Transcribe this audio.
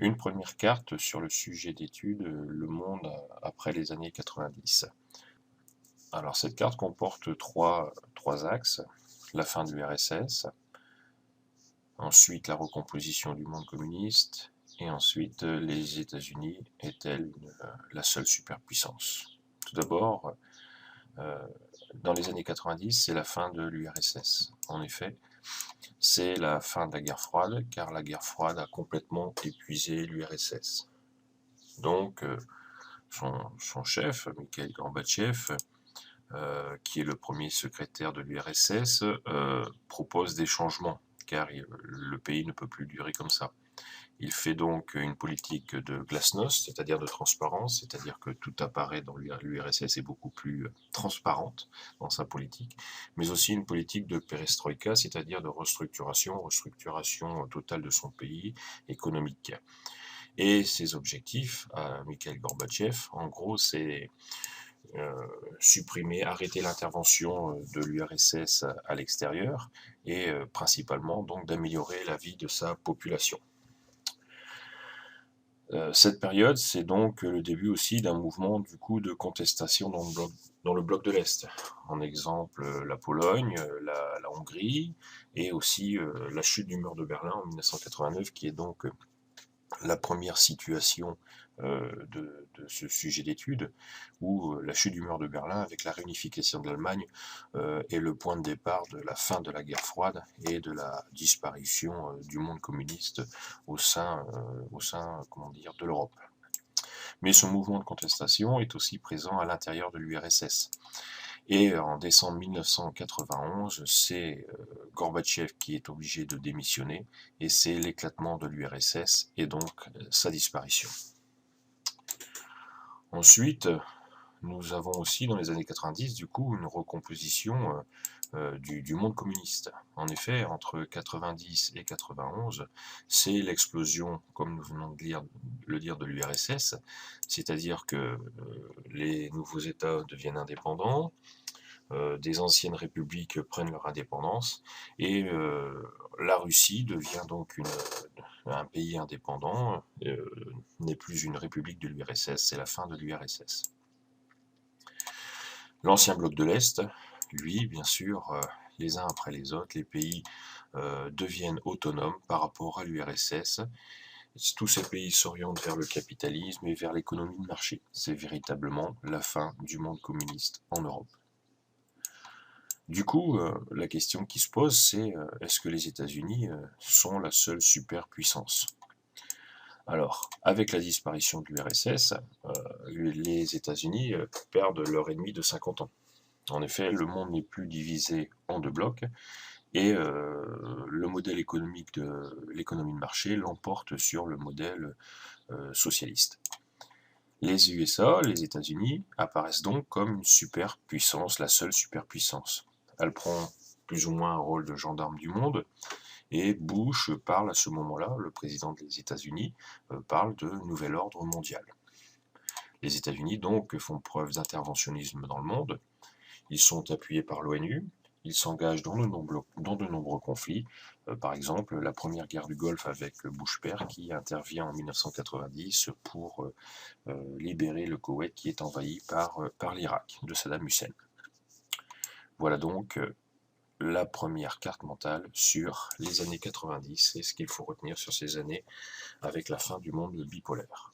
Une première carte sur le sujet d'étude, le monde après les années 90. Alors cette carte comporte trois axes, la fin de l'URSS, ensuite la recomposition du monde communiste, et ensuite les États-Unis est-elle la seule superpuissance? Tout d'abord, dans les années 90, c'est la fin de l'URSS. En effet, c'est la fin de la guerre froide, car la guerre froide a complètement épuisé l'URSS. Donc, son chef, Mikhail Gorbatchev, qui est le premier secrétaire de l'URSS, propose des changements, car le pays ne peut plus durer comme ça. Il fait donc une politique de glasnost, c'est-à-dire de transparence, c'est-à-dire que tout apparaît dans l'URSS est beaucoup plus transparente dans sa politique, mais aussi une politique de perestroïka, c'est-à-dire de restructuration totale de son pays économique. Et ses objectifs, à Mikhail Gorbatchev, en gros, c'est supprimer, arrêter l'intervention de l'URSS à l'extérieur et principalement donc d'améliorer la vie de sa population. Cette période, c'est donc le début aussi d'un mouvement du coup de contestation dans le bloc de l'Est. En exemple, la Pologne, la Hongrie et aussi la chute du mur de Berlin en 1989, qui est donc la première situation de ce sujet d'étude, où la chute du mur de Berlin, avec la réunification de l'Allemagne, est le point de départ de la fin de la guerre froide et de la disparition du monde communiste au sein comment dire, de l'Europe. Mais ce mouvement de contestation est aussi présent à l'intérieur de l'URSS. Et en décembre 1991, c'est Gorbatchev qui est obligé de démissionner, et c'est l'éclatement de l'URSS et donc sa disparition. Ensuite, nous avons aussi dans les années 90 du coup une recomposition du monde communiste. En effet, entre 90 et 91, c'est l'explosion, comme nous venons de le dire, de l'URSS, c'est-à-dire que les nouveaux États deviennent indépendants, des anciennes républiques prennent leur indépendance, et la Russie devient donc un pays indépendant, n'est plus une république de l'URSS, c'est la fin de l'URSS. L'ancien bloc de l'Est, lui, bien sûr, les uns après les autres, les pays deviennent autonomes par rapport à l'URSS. Tous ces pays s'orientent vers le capitalisme et vers l'économie de marché. C'est véritablement la fin du monde communiste en Europe. Du coup, la question qui se pose, c'est est-ce que les États-Unis sont la seule superpuissance? Alors, avec la disparition de l'URSS, les États-Unis perdent leur ennemi de 50 ans. En effet, le monde n'est plus divisé en deux blocs, et le modèle économique de l'économie de marché l'emporte sur le modèle socialiste. Les USA, les États-Unis, apparaissent donc comme une superpuissance, la seule superpuissance. Elle prend plus ou moins un rôle de gendarme du monde, et Bush parle à ce moment-là, le président des États-Unis, parle de nouvel ordre mondial. Les États-Unis donc font preuve d'interventionnisme dans le monde, ils sont appuyés par l'ONU, ils s'engagent dans de nombreux conflits, par exemple la première guerre du Golfe avec Bush père qui intervient en 1990 pour libérer le Koweït qui est envahi par l'Irak de Saddam Hussein. Voilà donc la première carte mentale sur les années 90 et ce qu'il faut retenir sur ces années avec la fin du monde bipolaire.